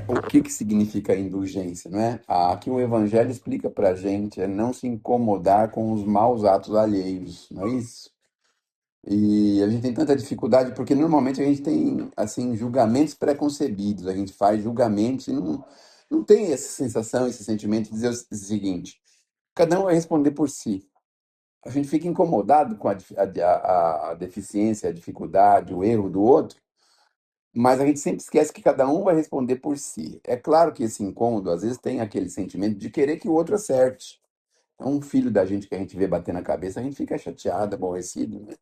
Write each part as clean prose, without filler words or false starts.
O que que significa indulgência, não é? Aqui o Evangelho explica para a gente é não se incomodar com os maus atos alheios, não é isso? E a gente tem tanta dificuldade porque normalmente a gente tem assim julgamentos preconcebidos, a gente faz julgamentos e não tem essa sensação, esse sentimento de dizer o seguinte: cada um vai responder por si. A gente fica incomodado com a deficiência, a dificuldade, o erro do outro, mas a gente sempre esquece que cada um vai responder por si. É claro que esse incômodo, às vezes, tem aquele sentimento de querer que o outro acerte. É um filho da gente que a gente vê bater na cabeça, a gente fica chateado, aborrecido, né?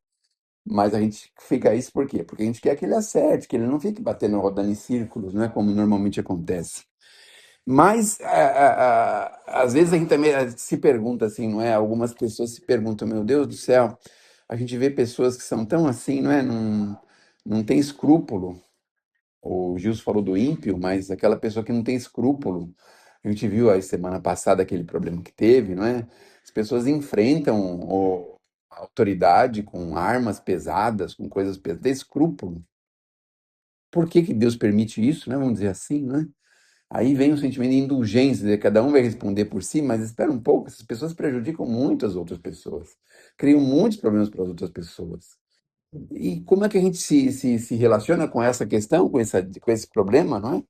Mas a gente fica isso por quê? Porque a gente quer que ele acerte, que ele não fique batendo, rodando em círculos, não é como normalmente acontece. Mas, às vezes, a gente também se pergunta assim, não é? Algumas pessoas se perguntam, meu Deus do céu, a gente vê pessoas que são tão assim, não é? Não tem escrúpulo. O Gilson falou do ímpio, mas aquela pessoa que não tem escrúpulo. A gente viu aí semana passada aquele problema que teve, não é? As pessoas enfrentam a autoridade com armas pesadas, com coisas pesadas, tem escrúpulo. Por que que Deus permite isso, né? Vamos dizer assim, não é? Aí vem o sentimento de indulgência, dizer, cada um vai responder por si, mas espera um pouco, essas pessoas prejudicam muitas outras pessoas, criam muitos problemas para as outras pessoas. E como é que a gente se relaciona com essa questão, com esse problema, não é?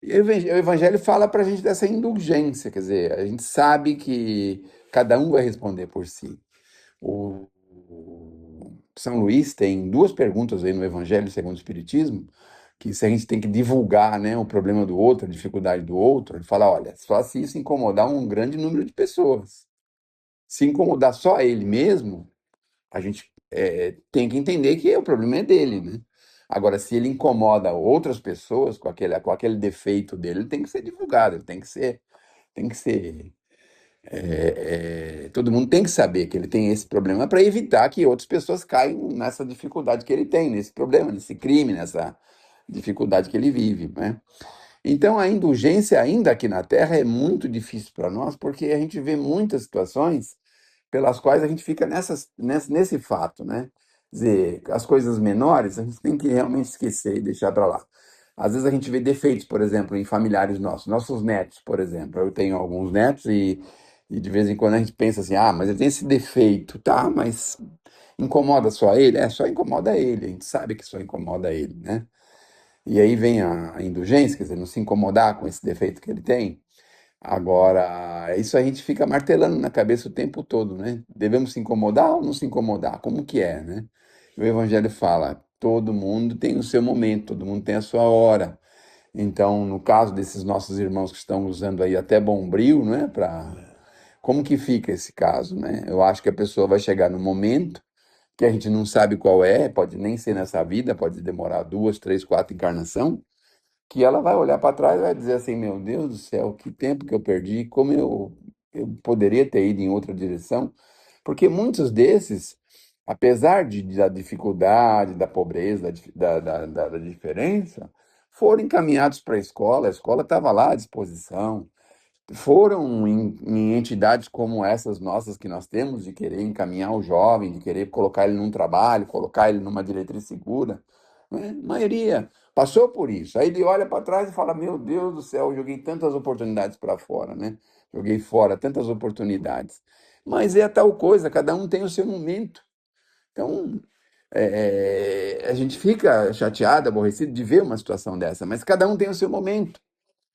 E o Evangelho fala para a gente dessa indulgência, quer dizer, a gente sabe que cada um vai responder por si. O São Luís tem duas perguntas aí no Evangelho segundo o Espiritismo, que se a gente tem que divulgar, né, o problema do outro, a dificuldade do outro, ele fala, olha, só se isso incomodar um grande número de pessoas. Se incomodar só ele mesmo, a gente tem que entender que o problema é dele, né? Agora, se ele incomoda outras pessoas com aquele defeito dele, ele tem que ser divulgado, ele tem que ser todo mundo tem que saber que ele tem esse problema para evitar que outras pessoas caiam nessa dificuldade que ele tem, nesse problema, nesse crime, nessa dificuldade que ele vive, né? Então, a indulgência, ainda aqui na Terra, é muito difícil para nós, porque a gente vê muitas situações pelas quais a gente fica nesse fato, né? Quer dizer, as coisas menores a gente tem que realmente esquecer e deixar para lá. Às vezes a gente vê defeitos, por exemplo, em familiares nossos, nossos netos, por exemplo. Eu tenho alguns netos e de vez em quando a gente pensa assim, ah, mas ele tem esse defeito, tá? Mas incomoda só ele? É, só incomoda ele, a gente sabe que só incomoda ele, né? E aí vem a indulgência, quer dizer, não se incomodar com esse defeito que ele tem. Agora, isso a gente fica martelando na cabeça o tempo todo, né? Devemos se incomodar ou não se incomodar? Como que é, né? O Evangelho fala, todo mundo tem o seu momento, todo mundo tem a sua hora. Então, no caso desses nossos irmãos que estão usando aí até Bombril, não é? Como que fica esse caso, né? Eu acho que a pessoa vai chegar no momento que a gente não sabe qual é, pode nem ser nessa vida, pode demorar duas, três, quatro encarnação, que ela vai olhar para trás e vai dizer assim, meu Deus do céu, que tempo que eu perdi, como eu poderia ter ido em outra direção, porque muitos desses, apesar da dificuldade, da pobreza, da diferença, foram encaminhados para a escola estava lá à disposição, foram em entidades como essas nossas que nós temos, de querer encaminhar o jovem, de querer colocar ele num trabalho, colocar ele numa diretriz segura, né? A maioria passou por isso. Aí ele olha para trás e fala: Meu Deus do céu, eu joguei tantas oportunidades para fora, né? Joguei fora tantas oportunidades. Mas é a tal coisa, cada um tem o seu momento. Então, a gente fica chateado, aborrecido de ver uma situação dessa, mas cada um tem o seu momento.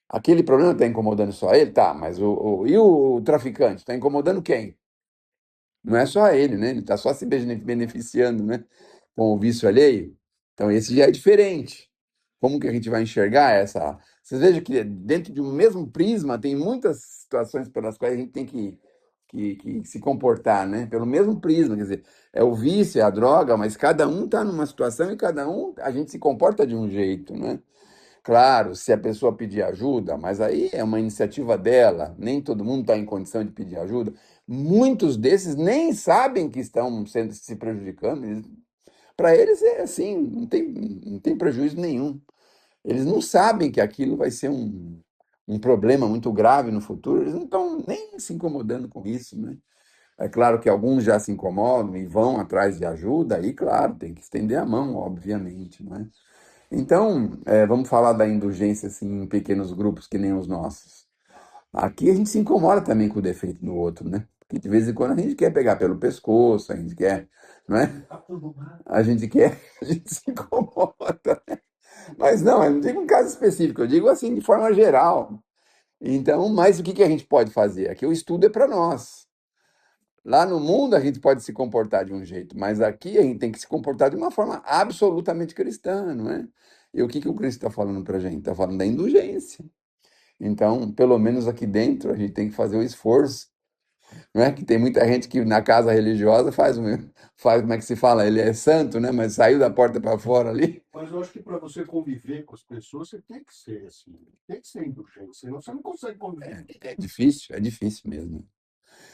Aquele problema está incomodando só ele? Tá, mas e o traficante? Está incomodando quem? Não é só ele, né? Ele está só se beneficiando, né? Com o vício alheio. Então, esse já é diferente. Como que a gente vai enxergar essa? Vocês vejam que dentro de um mesmo prisma tem muitas situações pelas quais a gente tem que se comportar, né? Pelo mesmo prisma, quer dizer, é o vício, é a droga, mas cada um está numa situação e cada um, a gente se comporta de um jeito, né? Claro, se a pessoa pedir ajuda, mas aí é uma iniciativa dela, nem todo mundo está em condição de pedir ajuda. Muitos desses nem sabem que estão se prejudicando. Para eles é assim, não tem prejuízo nenhum. Eles não sabem que aquilo vai ser um problema muito grave no futuro, eles não estão nem se incomodando com isso, né? É claro que alguns já se incomodam e vão atrás de ajuda, aí, claro, tem que estender a mão, obviamente, né? Então, vamos falar da indulgência assim, em pequenos grupos que nem os nossos. Aqui a gente se incomoda também com o defeito do outro, né? Porque de vez em quando a gente quer pegar pelo pescoço, a gente quer, não é? A gente quer, a gente se incomoda. Mas não, eu não digo um caso específico, eu digo assim de forma geral. Então, mas o que que a gente pode fazer? Aqui o estudo é para nós. Lá no mundo a gente pode se comportar de um jeito, mas aqui a gente tem que se comportar de uma forma absolutamente cristã, não é? E o que que o Cristo está falando para a gente? Está falando da indulgência. Então, pelo menos aqui dentro, a gente tem que fazer o esforço, não é? Que tem muita gente que na casa religiosa faz, como é que se fala? Ele é santo, né? Mas saiu da porta para fora ali. Mas eu acho que para você conviver com as pessoas, você tem que ser assim, tem que ser indulgente, senão você não consegue conviver. É difícil mesmo.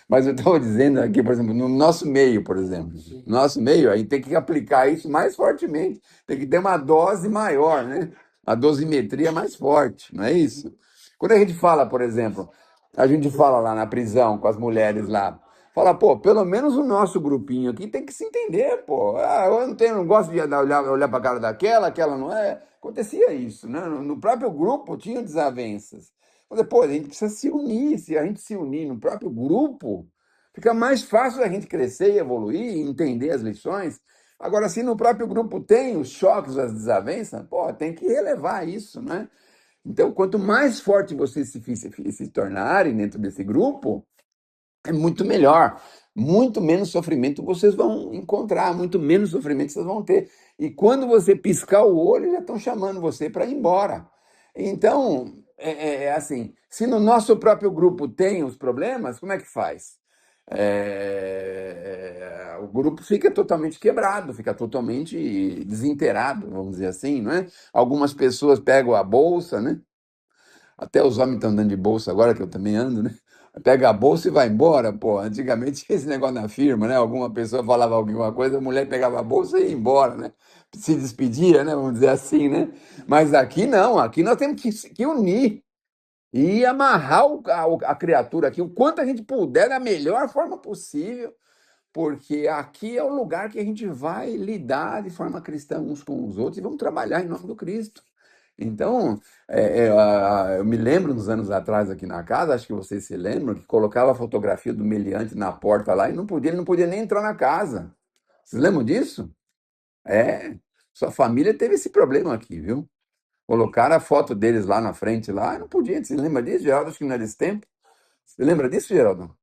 Mas eu estou dizendo aqui, por exemplo, no nosso meio, por exemplo, Sim. no nosso meio, aí tem que aplicar isso mais fortemente, tem que ter uma dose maior, né? A dosimetria mais forte, não é isso? Quando a gente fala, por exemplo, a gente fala lá na prisão com as mulheres lá, fala, pô, pelo menos o nosso grupinho aqui tem que se entender, pô. Ah, eu não tenho, não gosto de olhar para a cara daquela, aquela não é. Acontecia isso, né? No próprio grupo tinha desavenças. Mas depois a gente precisa se unir, se a gente se unir no próprio grupo, fica mais fácil a gente crescer e evoluir e entender as lições. Agora, se no próprio grupo tem os choques, as desavenças, pô, tem que relevar isso, né? Então, quanto mais forte vocês se tornarem dentro desse grupo, é muito melhor. Muito menos sofrimento vocês vão encontrar, muito menos sofrimento vocês vão ter. E quando você piscar o olho, já estão chamando você para ir embora. Então, é assim: se no nosso próprio grupo tem os problemas, como é que faz? O grupo fica totalmente quebrado, fica totalmente desinteirado, vamos dizer assim, não é? Algumas pessoas pegam a bolsa, né? Até os homens estão andando de bolsa agora, que eu também ando, né? Pega a bolsa e vai embora, pô. Antigamente tinha esse negócio na firma, né? Alguma pessoa falava alguma coisa, a mulher pegava a bolsa e ia embora, né? Se despedia, né? Vamos dizer assim, né? Mas aqui não, aqui nós temos que unir e amarrar a criatura aqui o quanto a gente puder da melhor forma possível, porque aqui é o lugar que a gente vai lidar de forma cristã uns com os outros e vamos trabalhar em nome do Cristo. Então, eu me lembro uns anos atrás aqui na casa, acho que vocês se lembram, que colocava a fotografia do meliante na porta lá e ele não podia nem entrar na casa. Vocês lembram disso? É, sua família teve esse problema aqui, viu? Colocaram a foto deles lá na frente, lá, e não podia. Você lembra disso, Geraldo? Acho que não é desse tempo. Você lembra disso, Geraldo?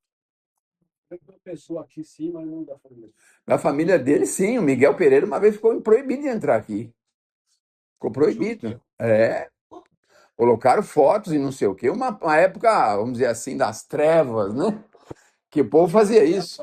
Uma pessoa aqui sim, mas não da família. Da família dele, sim. O Miguel Pereira uma vez ficou proibido de entrar aqui. Ficou proibido. Colocaram fotos e não sei o quê. Uma época, vamos dizer assim, das trevas, né? Que o povo fazia isso.